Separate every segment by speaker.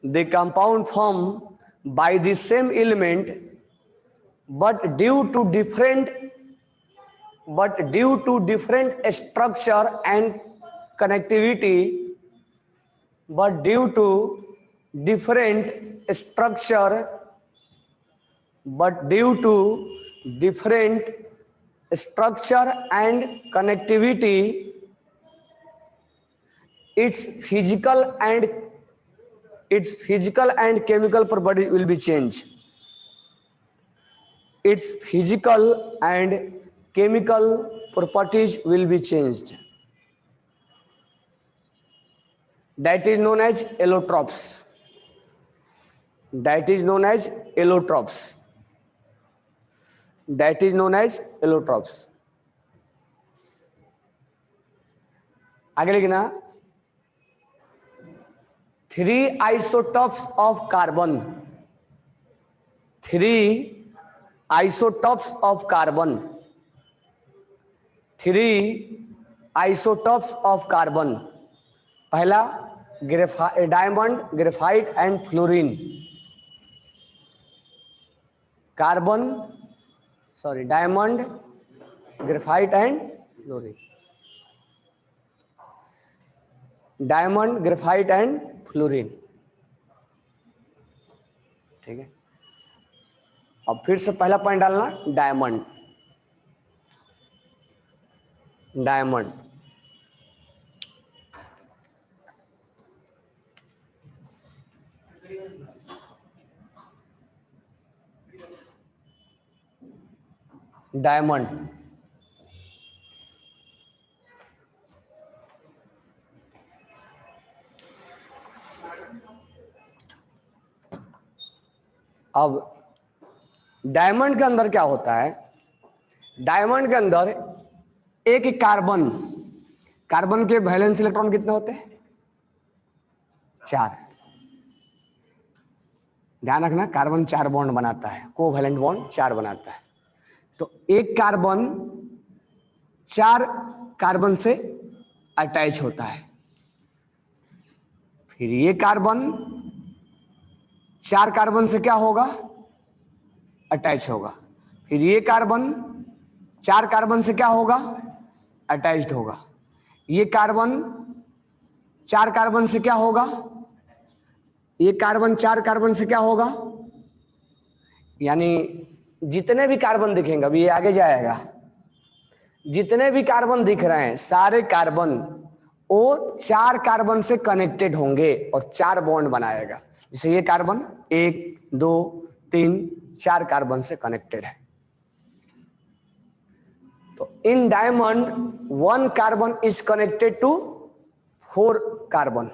Speaker 1: the compound formed by the same element, but due to different structure and connectivity, but due to different structure but due to different structure and connectivity, its physical and chemical properties will be changed. Its physical and chemical properties will be changed. That is known as allotrophs. That is known as allotrophs. That is known as allotrophs. आगे लिखना 3 isotopes of carbon. 3 isotopes of carbon. 3 isotopes of carbon. पहला diamond, graphite and fluorine. Carbon, sorry, diamond, graphite and fluorine. Diamond, graphite and fluorine. ठीक है. अब फिर से पहला point डालना, डायमंड. Diamond, diamond. अब डायमंड के अंदर क्या होता है? डायमंड के अंदर एक कार्बन, कार्बन के वैलेंस इलेक्ट्रॉन कितने होते हैं? 4. ध्यान रखना, कार्बन 4 बॉन्ड बनाता है, कोवैलेंट बॉन्ड 4 बनाता है. तो एक कार्बन 4 कार्बन से अटैच होता है. फिर ये कार्बन 4 कार्बन से क्या होगा? अटैच होगा. फिर ये कार्बन 4 कार्बन से क्या होगा? अटैच्ड होगा. ये कार्बन 4 कार्बन से क्या होगा? ये कार्बन 4 कार्बन से क्या होगा? यानी जितने भी कार्बन दिखेंगे, अभी ये आगे जाएगा, जितने भी कार्बन दिख रहे हैं सारे कार्बन वो 4 कार्बन से कनेक्टेड होंगे और 4 बॉन्ड बनाएगा. जैसे ये कार्बन 1 2 3 4 कार्बन से कनेक्टेड है. तो in diamond 1 carbon is connected to 4 carbon.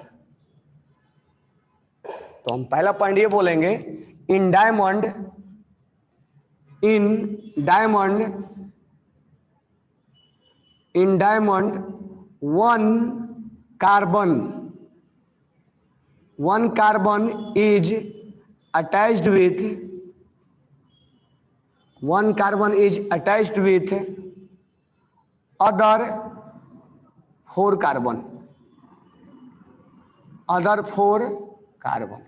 Speaker 1: तो हम पहला पॉइंट ये बोलेंगे, in diamond 1 carbon is attached with other 4 carbon.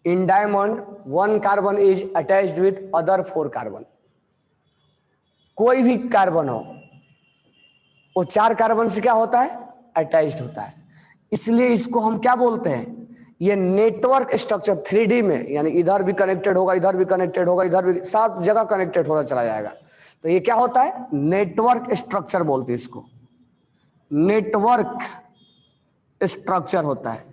Speaker 1: In diamond 1 carbon is attached with other 4 carbon. कोई भी कार्बन हो वो 4 कार्बन से क्या होता है? अटैच्ड होता है. इसलिए इसको हम क्या बोलते हैं? ये नेटवर्क स्ट्रक्चर 3D में, यानी इधर भी कनेक्टेड होगा, इधर भी कनेक्टेड होगा, इधर भी, 7 जगह कनेक्टेड होता चला जाएगा. तो ये क्या होता है? नेटवर्क स्ट्रक्चर बोलते हैं इसको. नेटवर्क स्ट्रक्चर होता है.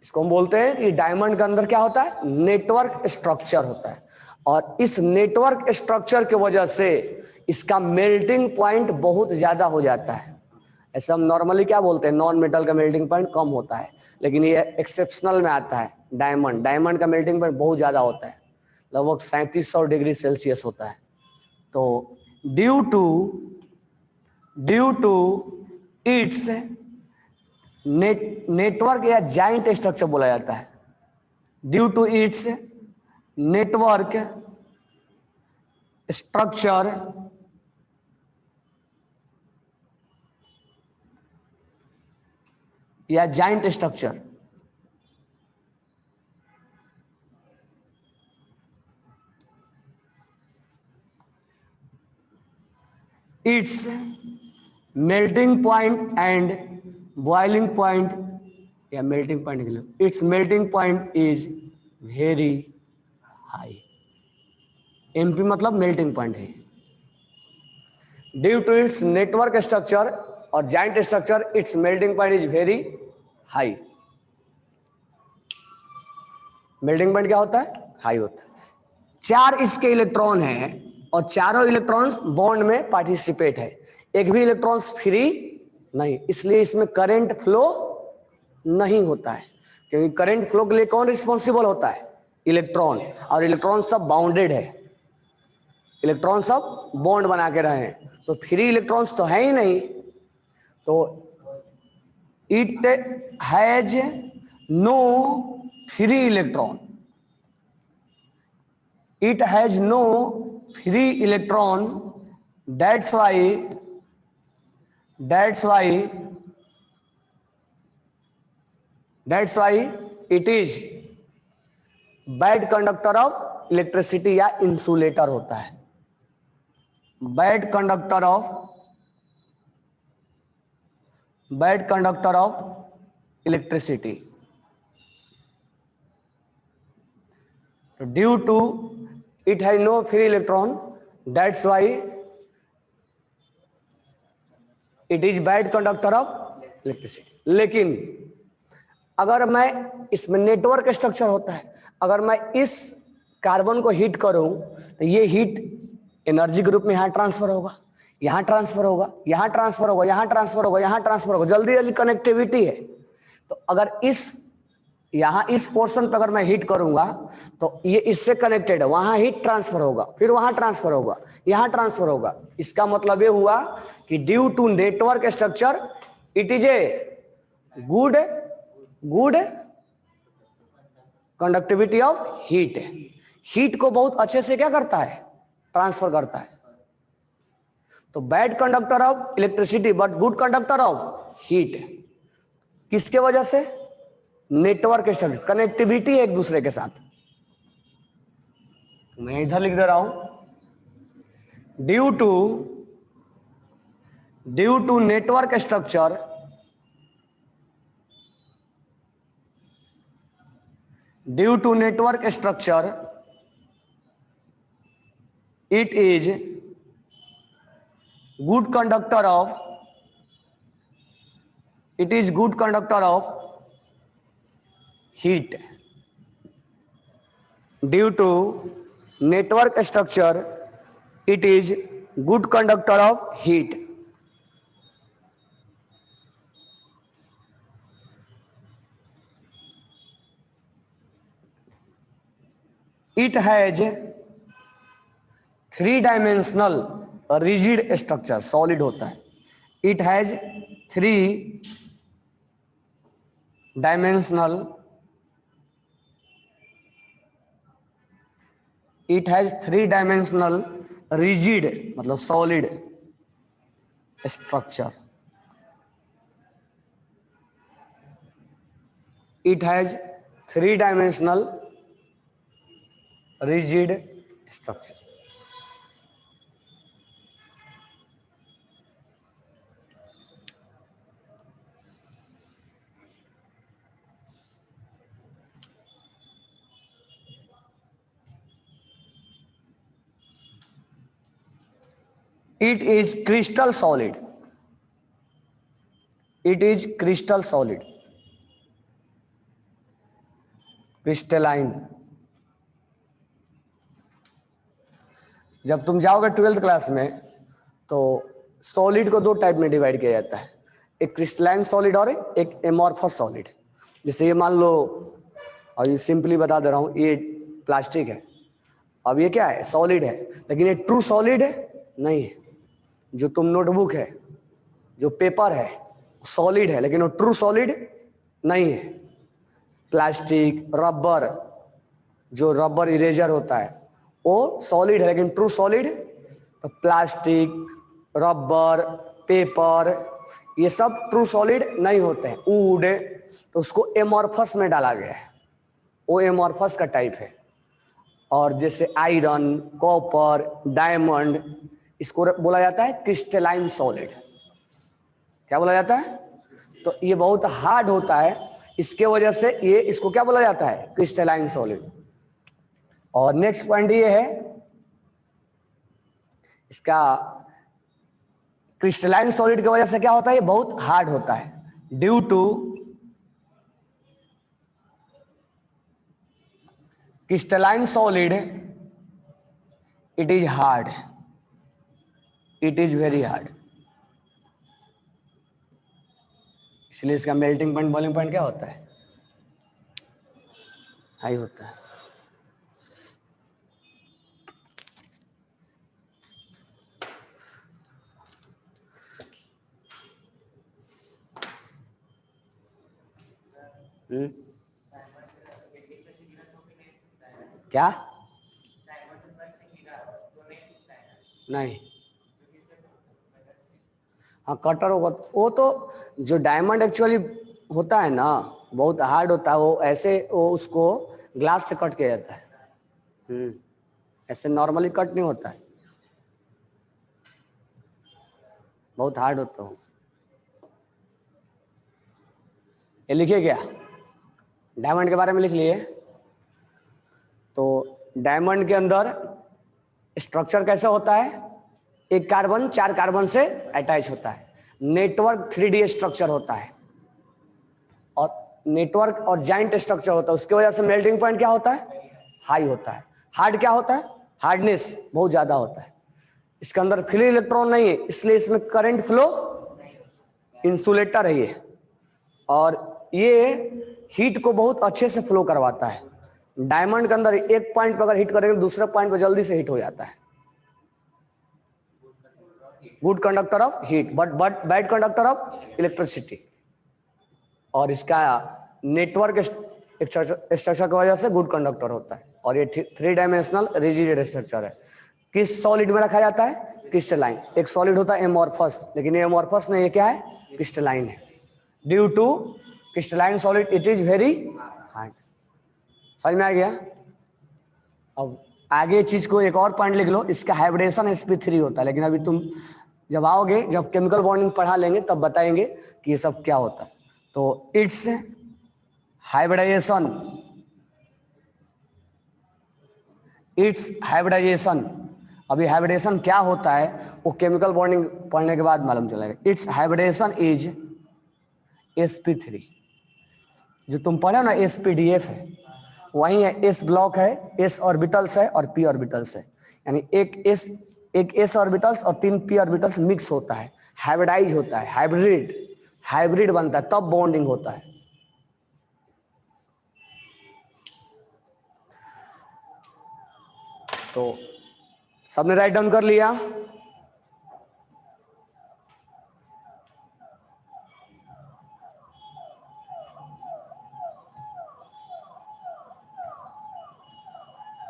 Speaker 1: इसको हम बोलते हैं कि डायमंड के अंदर क्या होता है? नेटवर्क स्ट्रक्चर होता है. और इस नेटवर्क स्ट्रक्चर की वजह से इसका मेल्टिंग पॉइंट बहुत ज्यादा हो जाता है. ऐसे हम नॉर्मली क्या बोलते हैं? नॉन मेटल का मेल्टिंग पॉइंट कम होता है, लेकिन ये एक्सेप्शनल में आता है. डायमंड का मेल्टिंग पॉइंट बहुत ज्यादा होता है, लगभग 3700 डिग्री सेल्सियस होता है. तो ड्यू टू इट्स नेटवर्क या जाइंट स्ट्रक्चर बोला जाता है. Due to its network structure या giant structure. Its melting point and boiling point, या मेल्टिंग पॉइंट के लिए its melting point is very high. MP मतलब मेल्टिंग पॉइंट है। Due to its network structure और giant structure its melting point is very high. Melting point क्या होता है? High होता है। 4 इसके इलेक्ट्रॉन हैं और चारों इलेक्ट्रॉन्स बॉन्ड में पार्टिसिपेट है, एक भी इलेक्ट्रॉन्स फ्री नहीं, इसलिए इसमें करंट फ्लो नहीं होता है। क्योंकि करंट फ्लो के लिए कौन रिस्पॉन्सिबल होता है? इलेक्ट्रॉन, और इलेक्ट्रॉन सब बाउंडेड है, इलेक्ट्रॉन सब बॉन्ड बना के रहे हैं, तो फ्री इलेक्ट्रॉन्स तो है ही नहीं। तो it has no free electron, it has no free electron, that's why it is bad conductor of electricity या insulator होता है। bad conductor of electricity due to it has no free electron, that's why it is bad conductor of electricity। लेकिन अगर मैं इसमें network structure होता है, अगर मैं इस कार्बन को हीट करूं तो ये हीट एनर्जी के रूप में यहां ट्रांसफर होगा, यहां ट्रांसफर होगा, यहां ट्रांसफर होगा, यहां ट्रांसफर होगा, यहां ट्रांसफर होगा, जल्दी जल्दी कनेक्टिविटी है। तो अगर यहां इस पोर्शन पर अगर मैं हीट करूंगा तो ये इससे कनेक्टेड है, वहां हीट ट्रांसफर होगा, फिर वहां ट्रांसफर होगा, यहां ट्रांसफर होगा। इसका मतलब ये हुआ कि due to network structure it is a good conductivity of heat. Heat को बहुत अच्छे से क्या करता है? ट्रांसफर करता है। तो bad conductor of electricity but good conductor of heat. किसके वजह से? नेटवर्क स्ट्रक्चर, कनेक्टिविटी एक दूसरे के साथ। मैं इधर लिख दे रहा हूं, due to network structure it is good conductor of heat। due to network structure it is good conductor of heat। it has 3-dimensional rigid structure, solid होता है। it has 3-dimensional rigid मतलब solid structure. it has 3-dimensional rigid structure। it is crystal solid, crystalline. जब तुम जाओगे 12th class में तो solid को 2 type में डिवाइड किया जाता है, एक क्रिस्टलाइन सॉलिड और एक एमॉर्फस सॉलिड। जैसे ये मान लो, और ये सिंपली बता दे रहा हूं, ये प्लास्टिक है, अब ये क्या है? सॉलिड है, लेकिन ये ट्रू सॉलिड नहीं है। जो तुम नोटबुक है, जो पेपर है, सॉलिड है, लेकिन वो ट्रू सॉलिड नहीं है। प्लास्टिक, रबर, जो रबर इरेजर होता है वो सॉलिड है, लेकिन ट्रू सॉलिड। तो प्लास्टिक, रबर, पेपर, ये सब ट्रू सॉलिड नहीं होते हैं। वुड तो उसको एमॉर्फस में डाला गया है, वो एमॉर्फस का टाइप है। और जैसे आयरन, कॉपर, डायमंड, इसको बोला जाता है क्रिस्टलाइन सॉलिड। क्या बोला जाता है? तो ये बहुत हार्ड होता है, इसके वजह से ये इसको क्या बोला जाता है? Crystalline solid. और नेक्स्ट पॉइंट ये है इसका, क्रिस्टलाइन सॉलिड की वजह से क्या होता है? ये बहुत हार्ड होता है। Due to crystalline solid it is hard, it is very hard. इसलिए इसका मेल्टिंग पॉइंट, बॉइलिंग पॉइंट क्या होता है? हाई होता है। क्या? नहीं, हाँ कटर होगा। वो तो जो डायमंड एक्चुअली होता है ना, बहुत हार्ड होता है, वो ऐसे वो उसको ग्लास से कट किया जाता है। ऐसे नॉर्मली कट नहीं होता है, बहुत हार्ड होता है। ये लिखिए क्या, डायमंड के बारे में लिख लिए। तो डायमंड के अंदर स्ट्रक्चर कैसे होता है? एक कार्बन 4 कार्बन से अटैच होता है। नेटवर्क 3D स्ट्रक्चर होता है, और नेटवर्क और जॉइंट स्ट्रक्चर होता है। उसकी वजह से मेल्टिंग पॉइंट क्या होता है? हाई होता है। हार्ड क्या होता है? हार्डनेस बहुत ज्यादा होता है। इसके अंदर फ्री इलेक्ट्रॉन नहीं है, इसलिए इसमें करंट फ्लो, इंसुलेटर है ये, और ये हीट को बहुत अच्छे से फ्लो करवाता है। डायमंड के अंदर एक पॉइंट पर अगर हिट करेंगे दूसरे पॉइंट पर जल्दी से हिट हो जाता है। Good conductor of heat but bad conductor of electricity. और इसका नेटवर्क स्ट्रक्चर की वजह से गुड कंडक्टर होता है। और ये 3 डायमेंशनल रिजिड स्ट्रक्चर है। किस सॉलिड में रखा जाता है? क्रिस्टलाइन। एक सॉलिड होता है एमॉर्फस, लेकिन ये एमॉर्फस नहीं, ये क्या है? क्रिस्टलाइन है। Due to crystalline solid it is very hard. समझ में आ गया? अब आगे चीज को एक और पॉइंट लिख लो, इसका हाइब्रिडेशन sp3 होता है, लेकिन अभी तुम जब आओगे, जब केमिकल बॉन्डिंग पढ़ा लेंगे तब बताएंगे कि ये सब क्या होता है। तो इट्स हाइब्रिडाइजेशन, अभी हाइब्रिडेशन क्या होता है वो केमिकल बॉन्डिंग पढ़ने के बाद मालूम चलेगा। Its hybridization is sp3। जो तुम पढ़े ना spdf है, वही है। s ब्लॉक है, s ऑर्बिटल्स है और p ऑर्बिटल्स है, यानी एक s ऑर्बिटल्स और 3 p ऑर्बिटल्स मिक्स होता है, हाइब्रिडाइज होता है, हाइब्रिड बनता है, तब बॉन्डिंग होता है। तो सबने राइट डाउन कर लिया?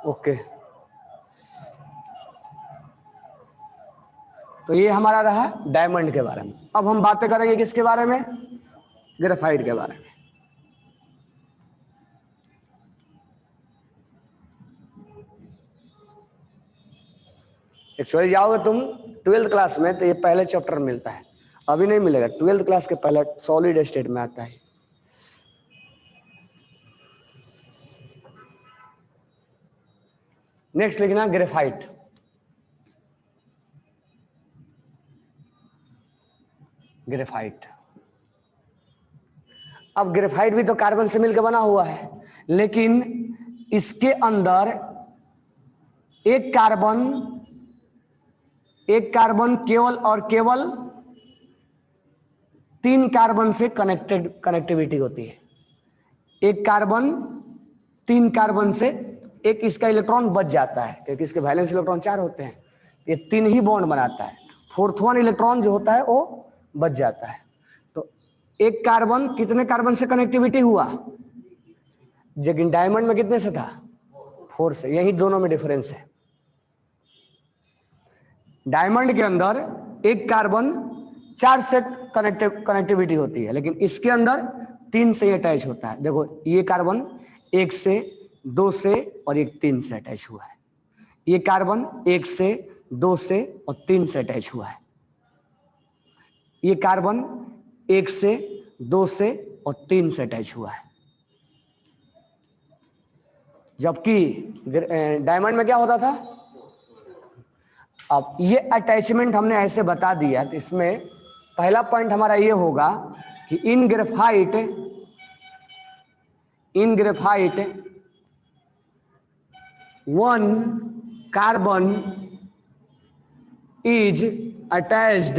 Speaker 1: ओके। तो ये हमारा रहा डायमंड के बारे में। अब हम बातें करेंगे किसके बारे में? ग्रेफाइट के बारे में। एक्चुअली जाओगे तुम 12th क्लास में तो ये पहले चैप्टर में मिलता है, अभी नहीं मिलेगा। 12th क्लास के पहले सॉलिड स्टेट में आता है। नेक्स्ट लिखना ग्रेफाइट। ग्रेफाइट, अब ग्रेफाइट भी तो कार्बन से मिलकर बना हुआ है, लेकिन इसके अंदर एक कार्बन केवल और केवल 3 कार्बन से कनेक्टिविटी होती है। एक कार्बन 3 कार्बन से, एक इसका इलेक्ट्रॉन बच जाता है क्योंकि इसके वैलेंस इलेक्ट्रॉन 4 होते हैं, ये 3 ही बॉन्ड बनाता है। 4th वन इलेक्ट्रॉन जो होता है वो बच जाता है। तो एक कार्बन कितने कार्बन से कनेक्टिविटी हुआ? लेकिन डायमंड में कितने से था? 4 से। यही दोनों में डिफरेंस है। डायमंड के अंदर एक कार्बन 4 से कनेक्टिविटी होती है, लेकिन इसके अंदर 3 से अटैच होता है। देखो ये कार्बन 1 से 2 से और एक 3 से अटैच हुआ है। ये कार्बन 1 से 2 से और 3 से अटैच हुआ है। ये कार्बन 1 से 2 से और 3 से अटैच हुआ है। जबकि डायमंड में क्या होता था? अब ये अटैचमेंट हमने ऐसे बता दिया, तो इसमें पहला पॉइंट हमारा ये होगा कि in graphite one carbon is attached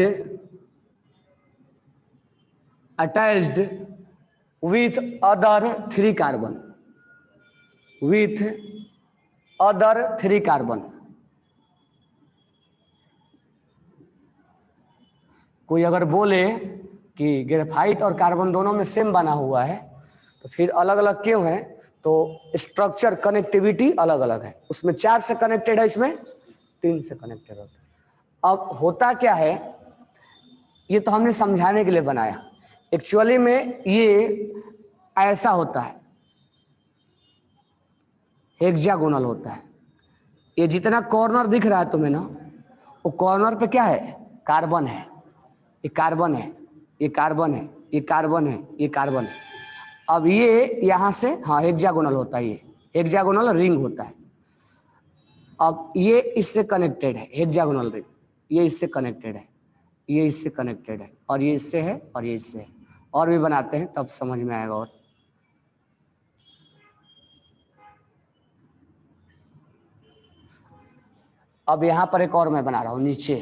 Speaker 1: with other 3 carbon, with other 3 carbon। कोई अगर बोले कि ग्रेफाइट और कार्बन दोनों में सेम बना हुआ है तो फिर अलग अलग क्यों है? तो स्ट्रक्चर कनेक्टिविटी अलग अलग है। उसमें 4 से कनेक्टेड है, इसमें 3 से कनेक्टेड होता है। अब होता क्या है, ये तो हमने समझाने के लिए बनाया। एक्चुअली में ये ऐसा होता है, हेक्सागोनल होता है। ये जितना कॉर्नर दिख रहा है तुम्हें ना, वो कॉर्नर पे क्या है? कार्बन है। ये कार्बन है, ये कार्बन है, ये कार्बन है, ये कार्बन है। अब ये यहां से हाँ हेक्सागोनल होता है, ये हेक्सागोनल रिंग होता है। अब ये इससे कनेक्टेड है, हेक्सागोनल रिंग, ये इससे कनेक्टेड है, ये इससे कनेक्टेड है, और ये इससे है, और ये इससे है। और भी बनाते हैं तब समझ में आएगा। और अब यहां पर एक और मैं बना रहा हूं नीचे।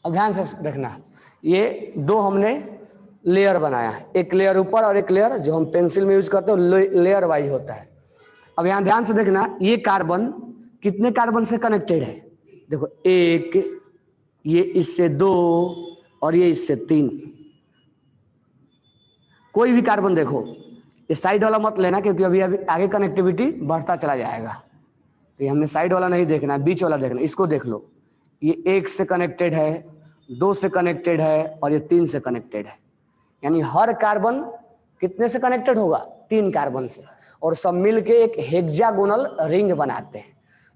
Speaker 1: अब ध्यान से देखना, ये 2 हमने लेयर बनाया है, एक लेयर ऊपर और एक लेयर जो हम पेंसिल में यूज करते हैं लेयर वाइज होता है। अब यहां ध्यान से देखना, ये कार्बन कितने कार्बन से कनेक्टेड है? देखो 1, ये इससे 2 और ये इससे 3। कोई भी कार्बन देखो, ये साइड वाला मत लेना, क्योंकि अभी आगे कनेक्टिविटी बढ़ता चला जाएगा। तो ये हमने साइड वाला नहीं देखना, बीच वाला देखना। इसको देख लो, ये 1 से कनेक्टेड है, 2 से कनेक्टेड है और ये 3 से कनेक्टेड है। यानी हर कार्बन कितने से कनेक्टेड होगा? 3 कार्बन से, और सब मिलके एक हेक्सागोनल रिंग बनाते हैं।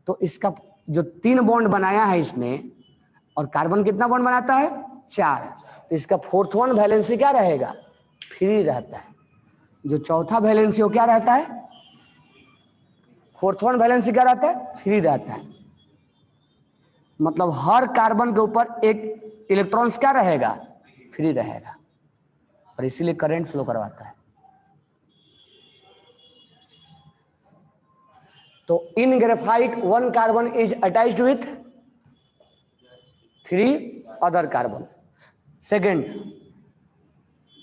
Speaker 1: तो इसका जो 3 बॉन्ड बनाया है इसने, और कार्बन कितना बॉन्ड बनाता है? 4। तो इसका 4th वन वैलेंसी क्या रहेगा? फ्री रहता है। जो चौथा वैलेंसी वो क्या रहता है? 4th वन वैलेंसी क्या रहता है? फ्री रहता है। मतलब हर कार्बन के ऊपर एक इलेक्ट्रॉन्स क्या रहेगा? फ्री रहेगा, और इसीलिए करंट फ्लो करवाता है। तो in graphite 1 carbon is attached with 3 other carbon. Second,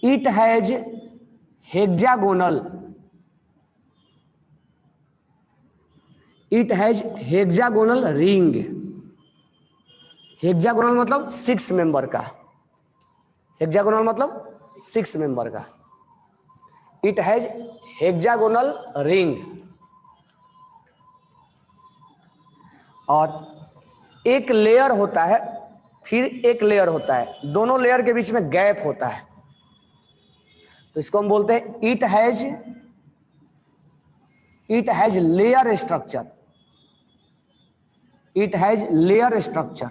Speaker 1: it has hexagonal ring. Hexagonal मतलब 6 मेंबर का। हेक्सागोनल मतलब 6 मेंबर का। It has hexagonal ring. और एक लेयर होता है, फिर एक लेयर होता है, दोनों लेयर के बीच में गैप होता है। तो इसको हम बोलते हैं it has layer structure. It has layer structure.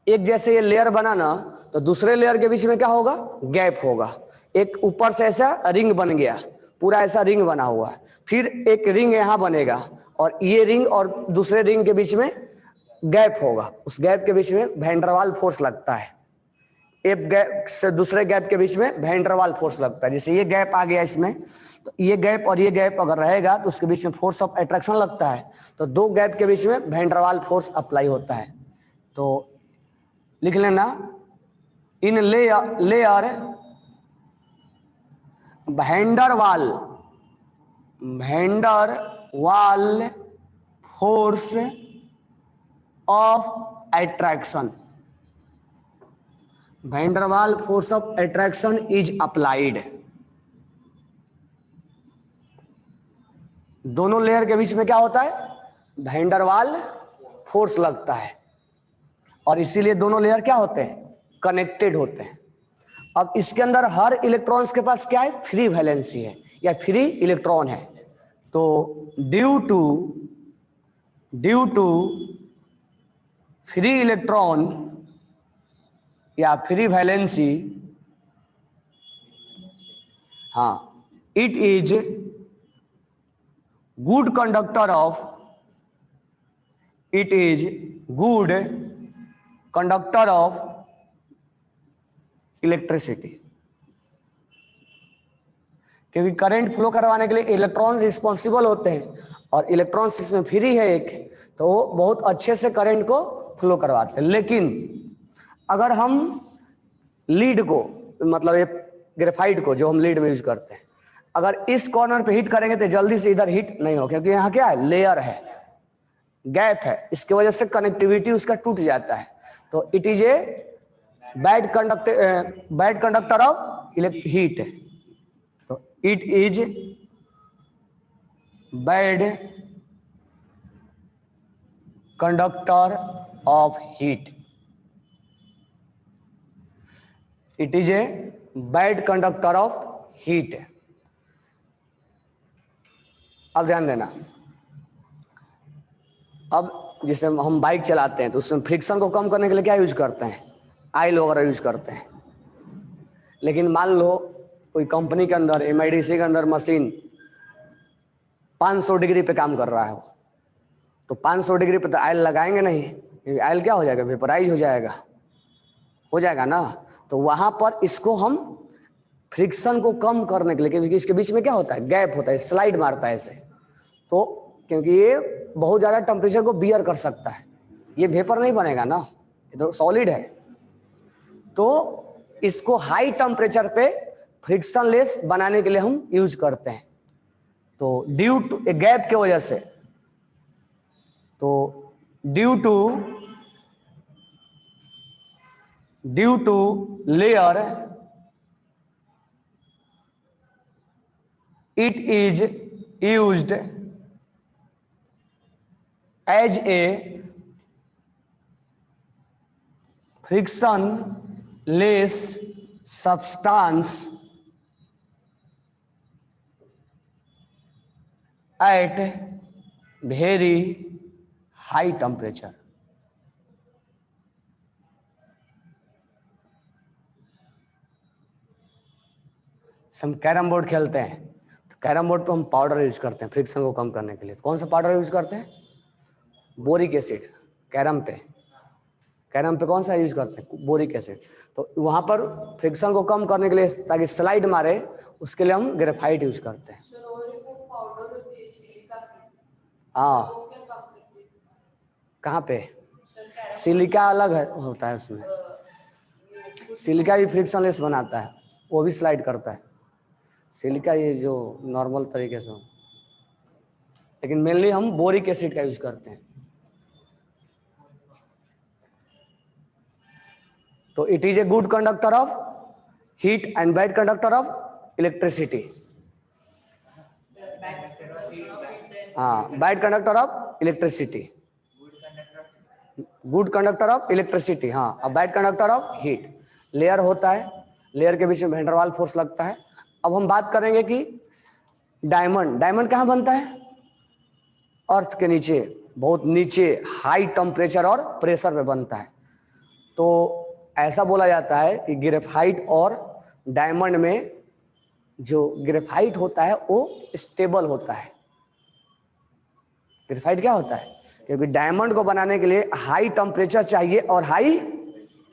Speaker 1: एक जैसे ये लेयर बना ना, तो दूसरे लेयर के बीच में क्या होगा? गैप होगा। एक ऊपर से ऐसा रिंग बन गया, पूरा ऐसा रिंग बना हुआ, फिर एक रिंग यहां बनेगा, और ये रिंग और दूसरे रिंग के बीच में गैप होगा। उस गैप के बीच में वैन डर वाल फोर्स लगता है। एक गैप से दूसरे गैप के बीच में वैन डर वाल फोर्स लगता है। जैसे ये गैप आ गया इसमें, तो ये गैप और ये गैप अगर रहेगा तो उसके बीच में फोर्स ऑफ अट्रैक्शन लगता है। तो 2 गैप के बीच में van der Waal force apply होता है। तो लिख लेना, in layer van der Waal force of attraction. Van der Waal force of attraction is applied. दोनों लेयर के बीच में क्या होता है? वैन डर वाल फोर्स लगता है और इसीलिए दोनों लेयर क्या होते हैं? कनेक्टेड होते हैं। अब इसके अंदर हर इलेक्ट्रॉन्स के पास क्या है? फ्री वैलेंसी है या फ्री इलेक्ट्रॉन है। तो ड्यू टू फ्री इलेक्ट्रॉन या फ्री वैलेंसी, हाँ, it is good conductor of electricity. क्योंकि करंट फ्लो करवाने के लिए इलेक्ट्रॉन रिस्पॉन्सिबल होते हैं और इलेक्ट्रॉन्स इसमें फ्री है एक, तो वो बहुत अच्छे से करंट को फ्लो करवाते हैं। लेकिन अगर हम लीड को, मतलब ये ग्रेफाइट को जो हम लीड में यूज करते हैं, अगर इस कॉर्नर पे हिट करेंगे तो जल्दी से इधर हिट नहीं हो, क्योंकि यहाँ क्या है? लेयर है, गैप है, इसकी वजह से कनेक्टिविटी उसका टूट जाता है। तो it is a bad conductor of heat. तो it is bad conductor of heat. It is a bad conductor of heat. अब ध्यान देना, अब जैसे हम बाइक चलाते हैं तो उसमें फ्रिक्शन को कम करने के लिए क्या यूज करते हैं? ऑयल वगैरह यूज करते हैं। लेकिन मान लो कोई कंपनी के अंदर, एमआईडीसी के अंदर मशीन 500 डिग्री पे काम कर रहा है, तो 500 डिग्री पे तो ऑयल लगाएंगे नहीं, ऑयल क्या हो जाएगा? वेपराइज हो जाएगा ना। तो वहां पर इसको हम फ्रिक्शन को कम करने के लिए, क्योंकि इसके बीच में क्या होता है? गैप होता है, स्लाइड मारता है ऐसे, तो क्योंकि ये बहुत ज्यादा टेम्परेचर को बियर कर सकता है, ये वेपर नहीं बनेगा ना, ये तो सॉलिड है। तो इसको हाई टेम्परेचर पे फ्रिक्शनलेस बनाने के लिए हम यूज करते हैं। तो ड्यू टू ए गैप के वजह से, तो due to layer, it is used as a frictionless substance at very high temperature. हम कैरम बोर्ड खेलते हैं तो कैरम बोर्ड पे हम पाउडर यूज करते हैं फ्रिक्शन को कम करने के लिए। कौन सा पाउडर यूज करते हैं? Boric acid. कैरम पे कौन सा यूज करते हैं? Boric acid. तो वहां पर फ्रिक्शन को कम करने के लिए, ताकि स्लाइड मारे, उसके लिए हम ग्रेफाइट यूज करते हैं। हाँ, कहाँ पे? सिलिका अलग है, होता है उसमें, सिलिका भी फ्रिक्शनलेस बनाता है, वो भी स्लाइड करता है। सिलिका ये जो नॉर्मल तरीके से, लेकिन मेनली हम बोरिक एसिड का यूज करते हैं। तो it is a good conductor of heat and bad conductor of electricity. हाँ, bad conductor of electricity, good conductor of electricity. हाँ, अब bad conductor of heat. Layer होता है, लेयर के बीच में वैन डर वाल फोर्स लगता है। अब हम बात करेंगे कि डायमंड कहाँ बनता है? अर्थ के नीचे, बहुत नीचे, हाई टेम्परेचर और प्रेशर पे बनता है। तो ऐसा बोला जाता है कि ग्रेफाइट और डायमंड में जो ग्रेफाइट होता है वो स्टेबल होता है। ग्रेफाइट क्या होता है? क्योंकि डायमंड को बनाने के लिए हाई टेम्परेचर चाहिए और हाई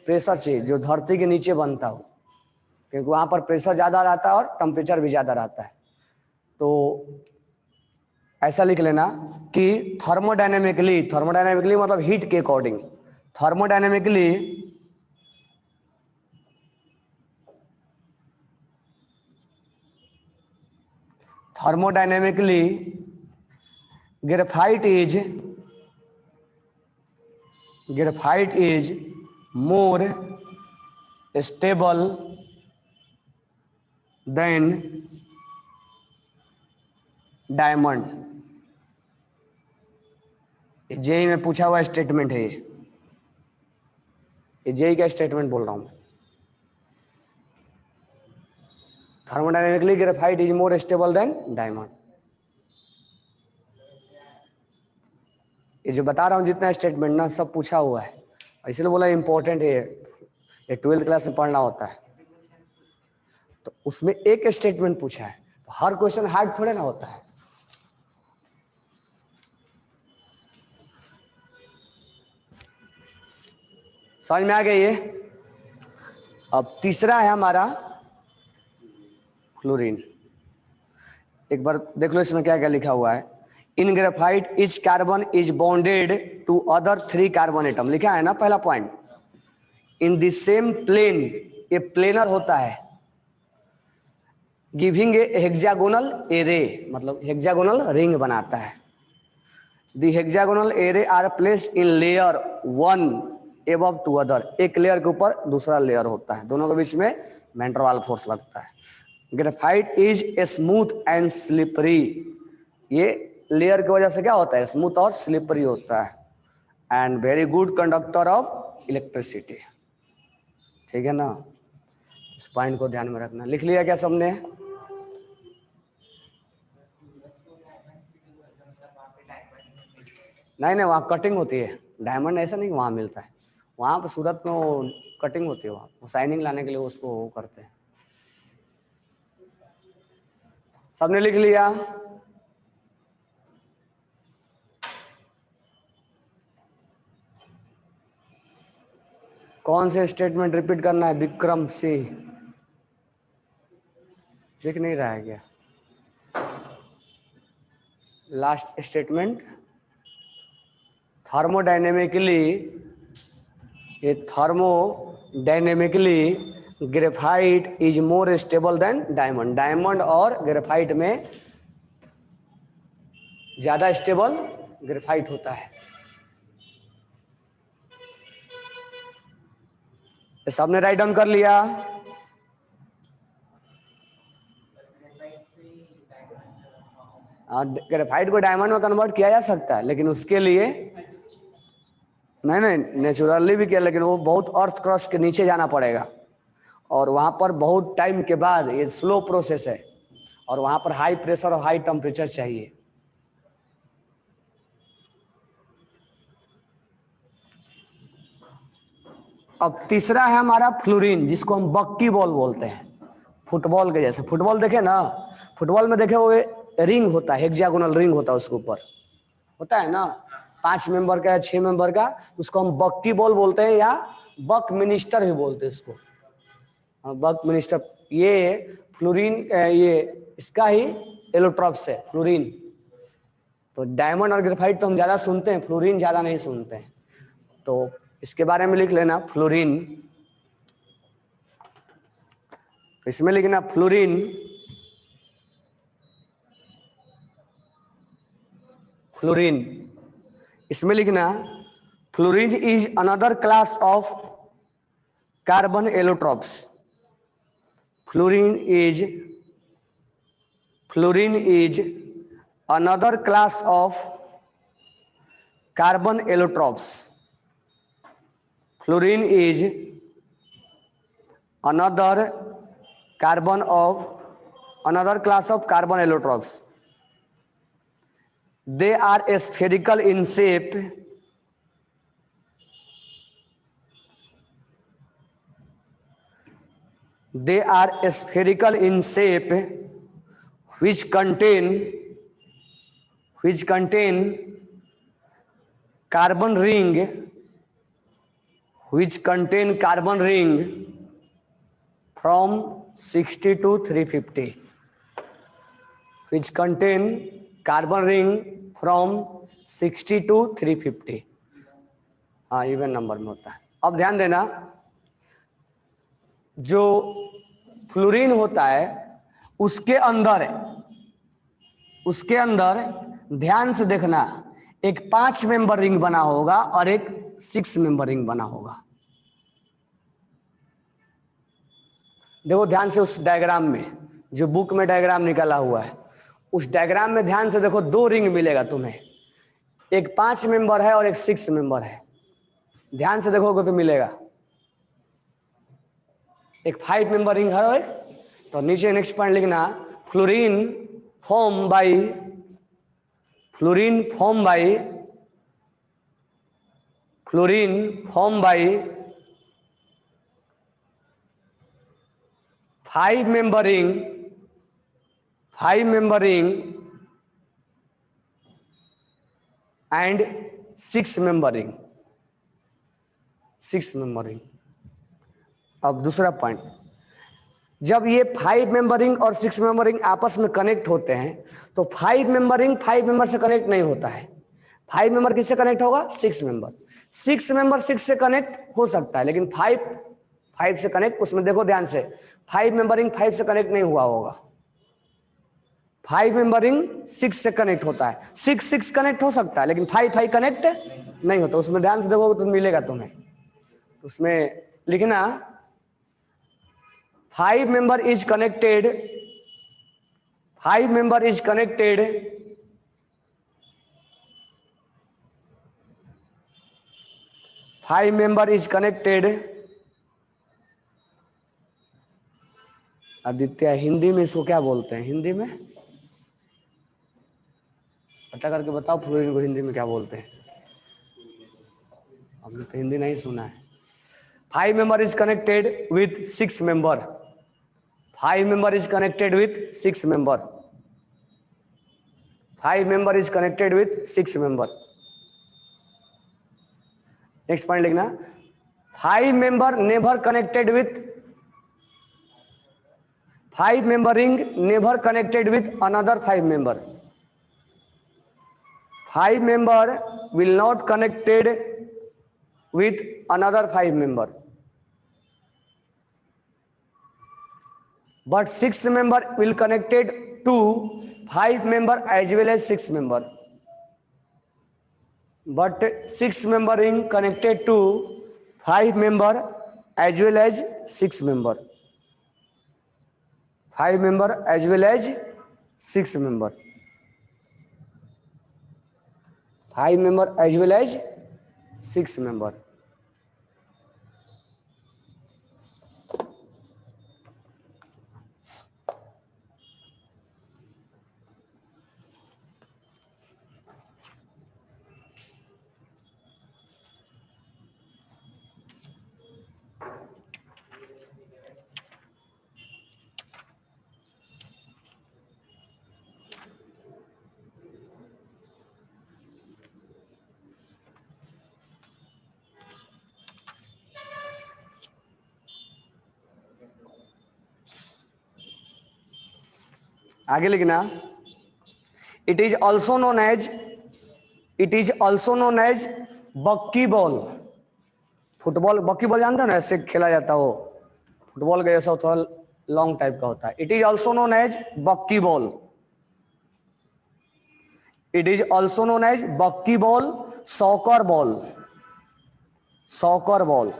Speaker 1: प्रेशर चाहिए, जो धरती के नीचे बनता हो, क्योंकि वहां पर प्रेशर ज्यादा रहता है और टेम्परेचर भी ज्यादा रहता है। तो ऐसा लिख लेना कि थर्मोडायनेमिकली मतलब हीट के according, thermodynamically graphite is graphite is more stable than diamond. JEE में पूछा हुआ स्टेटमेंट है ये जेई का स्टेटमेंट बोल रहा हूं। Thermodynamically graphite is more stable than diamond. ये जो बता रहा हूं जितना स्टेटमेंट ना सब पूछा हुआ है, इसलिए बोला इंपॉर्टेंट है ये 12th क्लास में पढ़ना होता है। तो उसमें एक स्टेटमेंट पूछा है, तो हर क्वेश्चन हार्ड थोड़े ना होता है। समझ में आ गई ये। अब तीसरा है हमारा फ्लोरीन। एक बार देख लो इसमें क्या क्या लिखा हुआ है। In graphite each carbon is bonded to other 3 carbon atom, लिखा है ना पहला point. In the same plane, ये प्लेनर होता है। गिविंग ए हेक्सागोनल एरे, मतलब हेक्सागोनल रिंग बनाता है। The hexagonal array are placed in layer 1 above to other, एक लेयर के ऊपर दूसरा लेयर होता है, दोनों के बीच में वैन डर वाल फोर्स लगता है। Graphite is a smooth and slippery, ये लेयर की वजह से क्या होता है, स्मूथ और स्लिपरी होता है। And very good conductor of electricity. ठीक है ना, इस पॉइंट को ध्यान में रखना। लिख लिया क्या सबने? नहीं नहीं, वहाँ कटिंग होती है, डायमंड ऐसा नहीं वहाँ मिलता है। वहाँ पर सूरत में वो कटिंग होती है, वहाँ शाइनिंग लाने के लिए उसको वो करते हैं। सबने लिख लिया? कौन से स्टेटमेंट रिपीट करना है विक्रम सिंह? लिख नहीं रहा है क्या? लास्ट स्टेटमेंट थर्मोडायनेमिकली, ये thermodynamically graphite is more stable than diamond. Diamond और ग्रेफाइट में ज्यादा स्टेबल ग्रेफाइट होता है। सबने राइट डाउन कर लिया? ग्रेफाइट को डायमंड में कन्वर्ट किया जा सकता है, लेकिन उसके लिए नहीं नेचुरली भी किया, लेकिन वो बहुत अर्थ क्रस्ट के नीचे जाना पड़ेगा, और वहां पर बहुत टाइम के बाद, ये स्लो प्रोसेस है, और वहां पर हाई प्रेशर और हाई टेम्परेचर चाहिए। अब तीसरा है हमारा फ्लोरीन, जिसको हम बक्की बॉल बोलते हैं, फुटबॉल के जैसे। फुटबॉल देखे ना, फुटबॉल में देखे वो रिंग होता है, हेक्सागोनल रिंग होता है, उसके ऊपर होता है ना 5 मेंबर का या 6 मेंबर का, उसको हम बक्की बॉल बोलते हैं, या बक मिनिस्टर भी बोलते हैं इसको। बक मिनिस्टर, ये फ्लोरीन, ये इसका ही एलोट्रॉप्स है फ्लोरीन। तो डायमंड और ग्रेफाइट तो हम ज्यादा सुनते हैं, फ्लोरीन ज्यादा नहीं सुनते हैं, तो इसके बारे में लिख लेना फ्लोरीन। तो इसमें लिखना फ्लोरीन, फ्लोरीन इसमें लिखना fluorine is another class of carbon allotropes. Fluorine is another class of carbon allotropes. Fluorine is another class of carbon allotropes. They are spherical in shape. They are spherical in shape, which contain carbon ring, from 60 to 350, which contain carbon ring from 60 to 350। हाँ, even number में होता है। अब ध्यान देना, जो fluorine होता है उसके अंदर ध्यान से देखना, एक 5 मेंबर रिंग बना होगा और एक 6 मेंबर रिंग बना होगा। देखो ध्यान से उस डायग्राम में, जो बुक में डायग्राम निकाला हुआ है, उस डायग्राम में ध्यान से देखो, 2 रिंग मिलेगा तुम्हें, एक 5 मेंबर है और एक 6 मेंबर है। ध्यान से देखोगे तो मिलेगा, एक 5 मेंबर रिंग है। तो नीचे नेक्स्ट पॉइंट लिखना, fluorine form by 5 member ring and 6 member ring। अब दूसरा पॉइंट, जब ये 5 मेंबर रिंग और 6 मेंबर रिंग आपस में कनेक्ट होते हैं तो 5 मेंबर रिंग 5 मेंबर से कनेक्ट नहीं होता है। 5 मेंबर किससे कनेक्ट होगा? 6 मेंबर। 6 मेंबर 6 से कनेक्ट हो सकता है, लेकिन 5 से कनेक्ट, उसमें देखो ध्यान से, 5 मेंबर रिंग 5 से कनेक्ट नहीं हुआ होगा। 5 मेंबर रिंग 6 से कनेक्ट होता है, 6 कनेक्ट हो सकता है, लेकिन 5 कनेक्ट नहीं होता। उसमें ध्यान से देखोगे तो मिलेगा तुम्हें। उसमें लिखना 5 member is connected 5 member is connected Aditya, Hindi में इसको क्या बोलते हैं? हिंदी में पता करके बताओ, फ्लोरीन को हिंदी में क्या बोलते हैं? हमने तो हिंदी नहीं सुना है। 5 member is connected with 6 member। 5 member is connected with 6 member। 5 member is connected with 6 member। Next point लिखना, 5 member never connected with 5 member ring never connected with another 5 member। 5 member will not connected with another 5 member, but 6 member will connected to 5 member as well as 6 member। But 6 member ring connected to 5 member as well as 6 member। 5 member as well as 6 member। 5 member as well as 6 member। आगे लिखना, it is also known as bucky ball. Football bucky ball जानते हो ना, ऐसे खेला जाता है, वो फुटबॉल का जैसा थोड़ा लॉन्ग टाइप का होता है। It is also known as bucky ball. It is also known as bucky ball, soccer ball.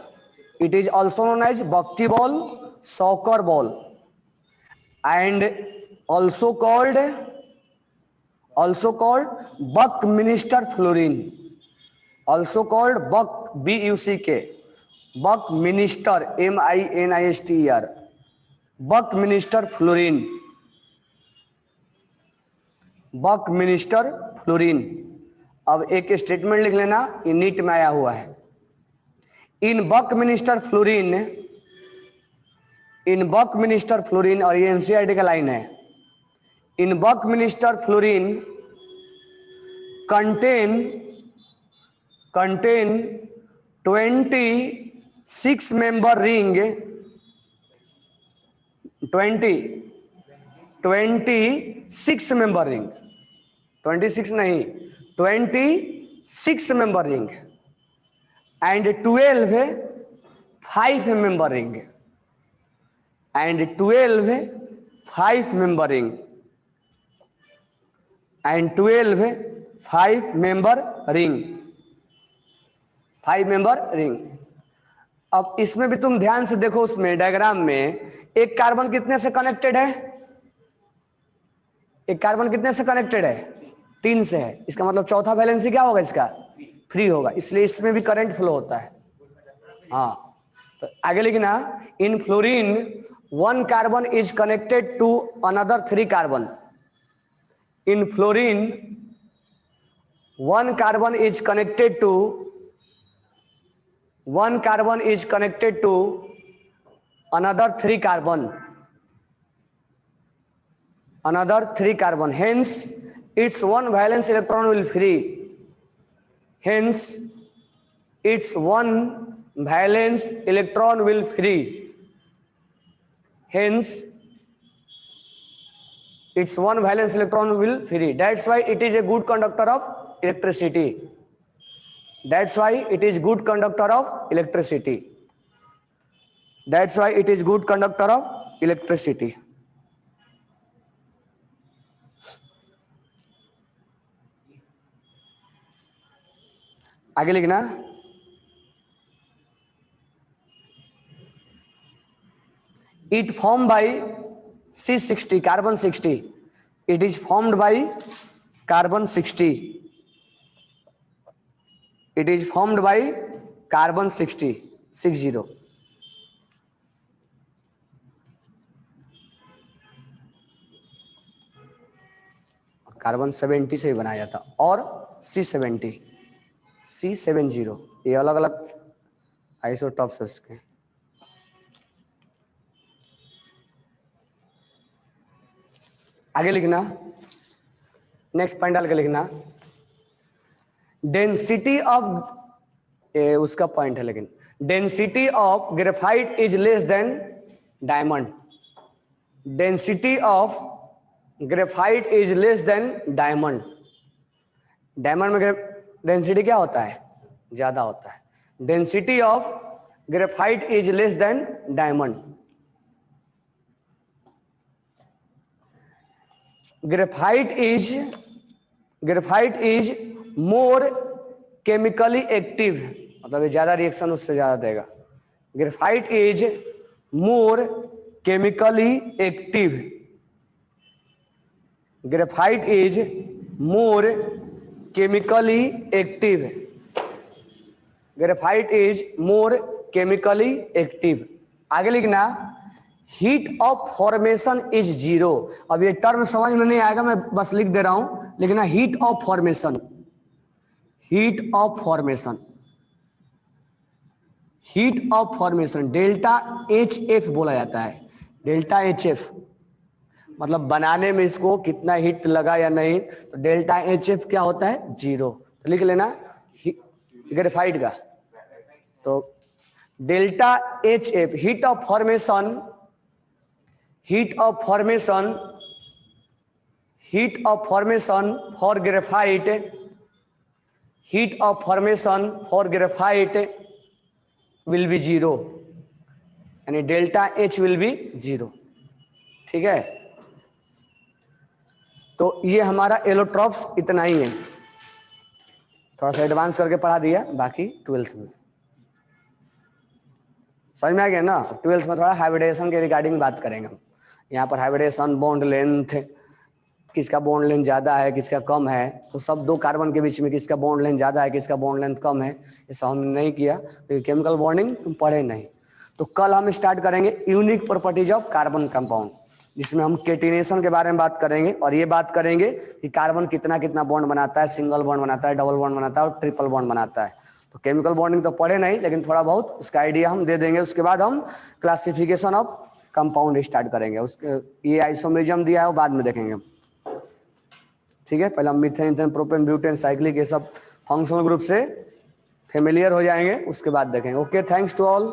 Speaker 1: It is also known as bucky ball, soccer ball, and also called Buckminster fluorine। also called BUCK, Buckminster, MINISTER, Buckminster fluorine। अब एक statement लिख लेना, ये NEET में आया हुआ है। इन बकमिनिस्टर fluorine, और ये एनसीईआरटी का लाइन है। In Buckminster fluorine contain 26 member ring, 26 member ring, 26 नहीं, 26 member ring and 12 5 member ring, and 12 5 member ring and 12 5 member ring। 5 member ring. अब इसमें भी तुम ध्यान से देखो, उसमें डायग्राम में एक कार्बन कितने से कनेक्टेड है? एक कार्बन कितने से कनेक्टेड है? 3 से है। इसका मतलब चौथा वैलेंसी क्या होगा इसका? फ्री होगा, इसलिए इसमें भी करंट फ्लो होता है। हाँ, तो आगे लिखना, in fullerene 1 carbon is connected to another 3 carbon. In fullerene 1 carbon is connected to 1 carbon is connected to another 3 carbon, another 3 carbon, hence its 1 valence electron will free, hence its 1 valence electron will free, hence its 1 valence electron will free. That's why it is a good conductor of electricity. That's why it is good conductor of electricity. That's why it is good conductor of electricity. आगे लिखना, it formed by C60 carbon 60, it is formed by carbon 60, it is formed by carbon 60 60, carbon 70 से ही बनाया था, और C70 C70, ये अलग अलग isotopes है इसके। आगे लिखना, नेक्स्ट पॉइंट डाल के लिखना, डेंसिटी ऑफ, उसका पॉइंट है लेकिन, density of graphite is less than diamond, density of graphite is less than diamond. Diamond में डेंसिटी क्या होता है? ज्यादा होता है। Density of graphite is less than diamond. Graphite is more chemically active, मतलब ये ज्यादा रिएक्शन उससे ज्यादा देगा। Graphite is more chemically active, graphite is more chemically active, graphite is more chemically active. आगे लिखना, heat of formation is zero. अब ये टर्म समझ में नहीं आएगा, मैं बस लिख दे रहा हूं, लिखना heat of formation, heat of formation, heat of formation delta HF बोला जाता है। डेल्टा HF मतलब बनाने में इसको कितना हीट लगा या नहीं, तो डेल्टा HF क्या होता है? जीरो। तो लिख लेना ग्रेफाइट का, तो delta HF heat of formation, heat of formation, heat of formation for graphite, heat of formation for graphite will be zero, यानी delta H will be zero. ठीक है, तो ये हमारा एलोट्रॉप्स इतना ही है, थोड़ा सा एडवांस करके पढ़ा दिया, बाकी 12th में समझ में आ गया ना। 12th में थोड़ा हाइब्रिडेशन के रिगार्डिंग बात करेंगे हम। यहाँ पर हाइब्रिडेशन, बॉन्ड लेंथ, किसका बॉन्ड लेंथ ज्यादा है किसका कम है, तो सब 2 कार्बन के बीच में किसका बॉन्ड लेंथ ज्यादा है किसका बॉन्ड लेंथ कम है, ये सब हमने नहीं किया, तो केमिकल बॉन्डिंग तुम पढ़े नहीं। तो कल हम स्टार्ट करेंगे unique properties of carbon compound, जिसमें हम केटिनेशन के बारे में बात करेंगे, और ये बात करेंगे कि कार्बन कितना कितना बॉन्ड बनाता है, सिंगल बॉन्ड बनाता है, डबल बॉन्ड बनाता है और ट्रिपल बॉन्ड बनाता है। तो केमिकल बॉन्डिंग तो पढ़े नहीं, लेकिन थोड़ा बहुत उसका आइडिया हम दे देंगे। उसके बाद हम क्लासिफिकेशन ऑफ कंपाउंड स्टार्ट करेंगे, उसके ये आइसोमेरिज्म दिया है वो बाद में देखेंगे। ठीक है, पहले हम methane, ethane, propane, butane, cyclic, ये सब फंक्शनल ग्रुप से फेमिलियर हो जाएंगे, उसके बाद देखेंगे। Okay, thanks to all.